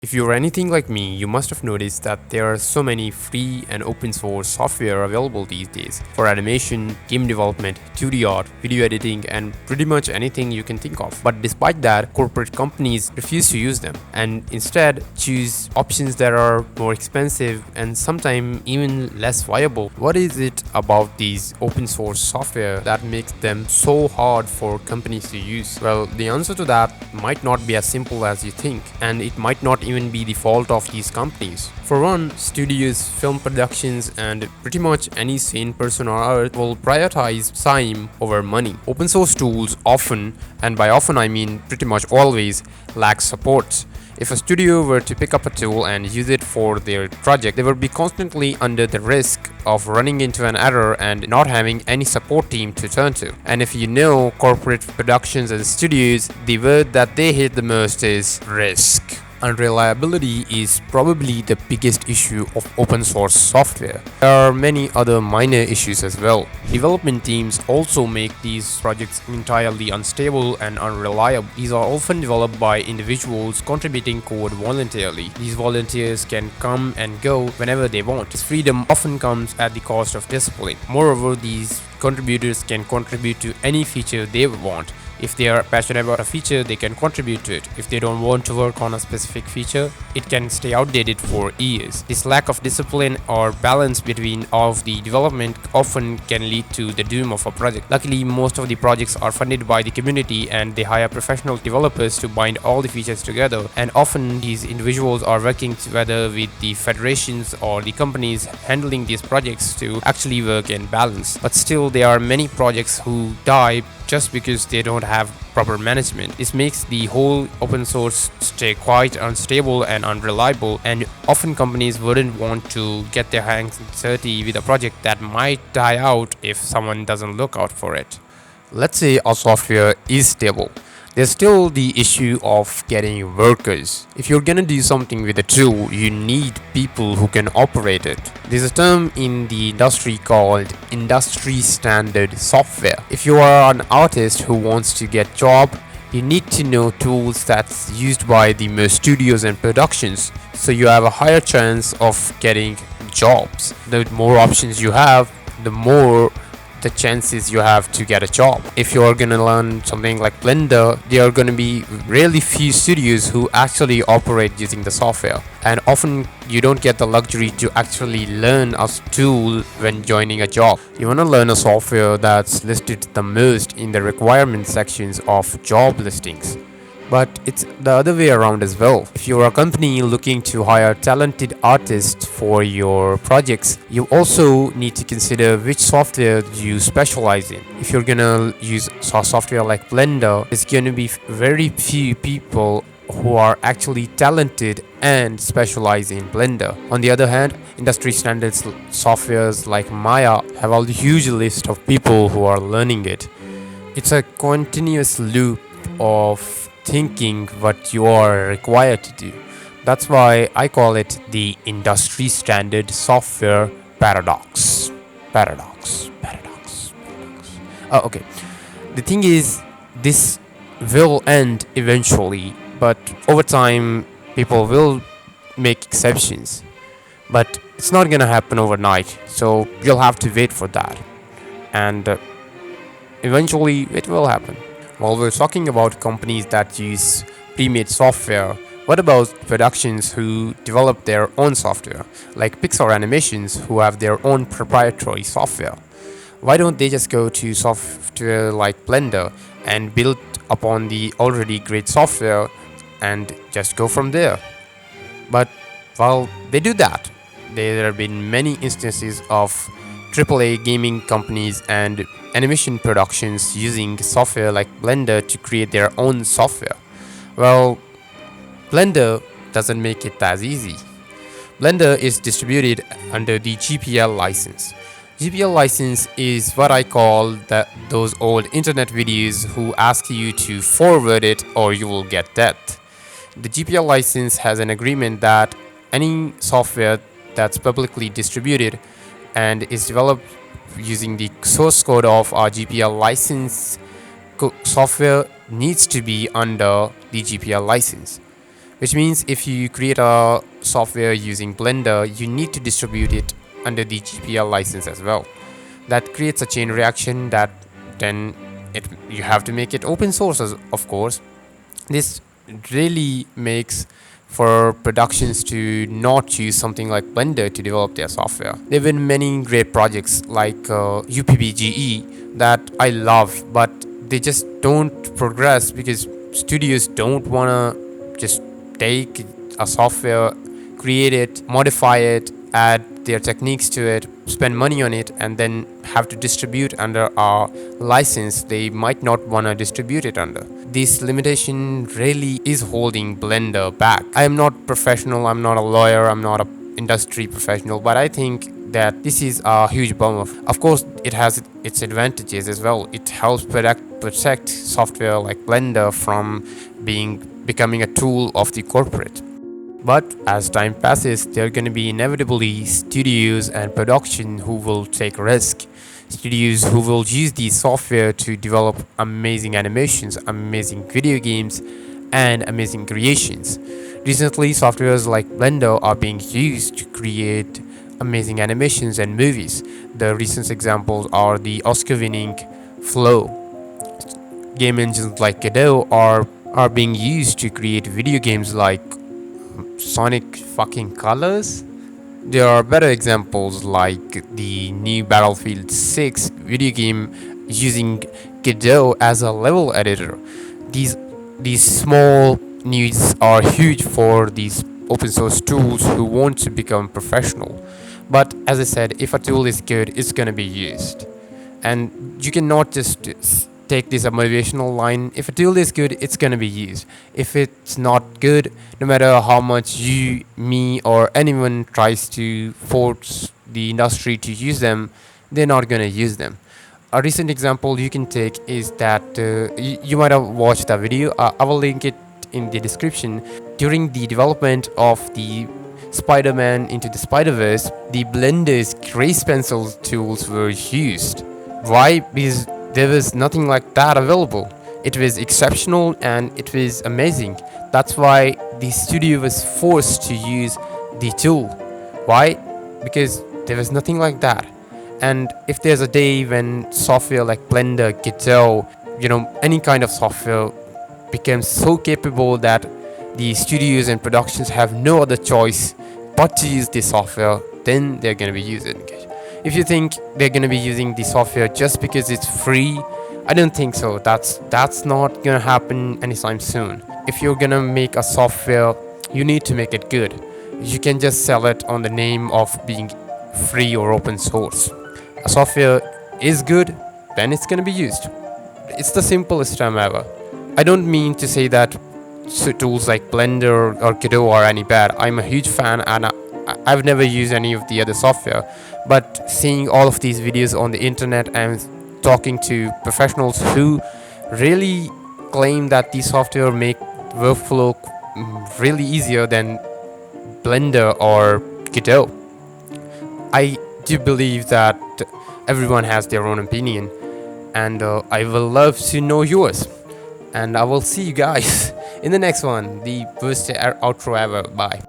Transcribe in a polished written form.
If you're anything like me, you must have noticed that there are so many free and open source software available these days for animation, game development, 2D art, video editing, and pretty much anything you can think of. But despite that, corporate companies refuse to use them and instead choose options that are more expensive and sometimes even less viable. What is it about these open source software that makes them so hard for companies to use? Well, the answer to that might not be as simple as you think, and it might not even be the fault of these companies. For one, studios, film productions, and pretty much any sane person on earth will prioritize time over money. Open source tools often, and by often I mean pretty much always, lack support. If a studio were to pick up a tool and use it for their project, they would be constantly under the risk of running into an error and not having any support team to turn to. And if you know corporate productions and studios, the word that they hate the most is risk. Unreliability is probably the biggest issue of open source software. There are many other minor issues as well. Development teams also make these projects entirely unstable and unreliable. These are often developed by individuals contributing code voluntarily. These volunteers can come and go whenever they want. This freedom often comes at the cost of discipline. Moreover, these contributors can contribute to any feature they want. If they are passionate about a feature, they can contribute to it. If they don't want to work on a specific feature, it can stay outdated for years. This lack of discipline or balance between all of the development often can lead to the doom of a project. Luckily, most of the projects are funded by the community and they hire professional developers to bind all the features together. And often these individuals are working together with the federations or the companies handling these projects to actually work in balance. But still, there are many projects who die just because they don't have proper management. This makes the whole open source stay quite unstable and unreliable, and often companies wouldn't want to get their hands dirty with a project that might die out if someone doesn't look out for it. Let's say our software is stable. There's still the issue of getting workers. If you're gonna do something with a tool, you need people who can operate it. There's a term in the industry called industry standard software. If you are an artist who wants to get job, you need to know tools that's used by the most studios and productions, so you have a higher chance of getting jobs. The more options you have, the more the chances you have to get a job. If you're gonna learn something like Blender, there are gonna be really few studios who actually operate using the software, and often you don't get the luxury to actually learn a tool when joining a job. You wanna learn a software that's listed the most in the requirement sections of job listings. But it's the other way around as well. If you're a company looking to hire talented artists for your projects, you also need to consider which software you specialize in. If you're gonna use software like Blender, there's gonna be very few people who are actually talented and specialize in Blender. On the other hand, industry standards softwares like Maya have a huge list of people who are learning it. It's a continuous loop of thinking what you are required to do. That's why I call it the industry standard software paradox. Paradox. Okay. The thing is, this will end eventually, but over time, people will make exceptions. But it's not gonna happen overnight, so you'll have to wait for that. And eventually, it will happen. While we're talking about companies that use pre-made software, what about productions who develop their own software, like Pixar Animations who have their own proprietary software? Why don't they just go to software like Blender and build upon the already great software and just go from there? But while they do that, there have been many instances of AAA gaming companies and animation productions using software like Blender to create their own software. Well, Blender doesn't make it as easy. Blender is distributed under the GPL license. GPL license is what I call those old internet videos who ask you to forward it or you will get death. The GPL license has an agreement that any software that's publicly distributed and is developed using the source code of our GPL license software needs to be under the GPL license. which means if you create a software using Blender, you need to distribute it under the GPL license as well. That creates a chain reaction that then you have to make it open source, of course. This really makes for productions to not choose something like Blender to develop their software. There have been many great projects like UPBGE that I love, but they just don't progress because studios don't want to just take a software, create it, modify it, add their techniques to it, spend money on it, and then have to distribute under a license they might not want to distribute it under. This limitation really is holding Blender back. I am not professional, I'm not a lawyer, I'm not an industry professional, but I think that this is a huge bummer. Of course, it has its advantages as well. It helps protect software like Blender from becoming a tool of the corporate. But as time passes, there are going to be inevitably studios and production who will take risk. Studios who will use the software to develop amazing animations, amazing video games, and amazing creations. Recently, softwares like Blender are being used to create amazing animations and movies. The recent examples are the Oscar-winning Flow. Game engines like Godot are being used to create video games like Sonic fucking Colors. There are better examples like the new Battlefield 6 video game using Godot as a level editor. These small needs are huge for these open source tools who want to become professional. But as I said, if a tool is good, it's gonna be used. And you cannot just take this a motivational line. If a tool is good, it's gonna be used. If it's not good, no matter how much you, me, or anyone tries to force the industry to use them, they're not gonna use them. A recent example you can take is that you might have watched the video. I will link it in the description. During the development of the Spider-Man Into the Spider-Verse, the Blender's Trace Pencil tools were used. Why? Because there was nothing like that available. It was exceptional and it was amazing. That's why the studio was forced to use the tool. Why? Because there was nothing like that. And if there's a day when software like Blender, Godot, any kind of software becomes so capable that the studios and productions have no other choice but to use this software, then they're going to be using it. If you think they're going to be using the software just because it's free, I don't think so. That's not going to happen anytime soon. If you're going to make a software, you need to make it good. You can just sell it on the name of being free or open source. A software is good, then it's going to be used. It's the simplest term ever. I don't mean to say that tools like Blender or Godot are any bad. I'm a huge fan and I've never used any of the other software. But seeing all of these videos on the internet and talking to professionals who really claim that these software make workflow really easier than Blender or Godot, I do believe that everyone has their own opinion, and I will love to know yours. And I will see you guys in the next one, the worst outro ever. Bye.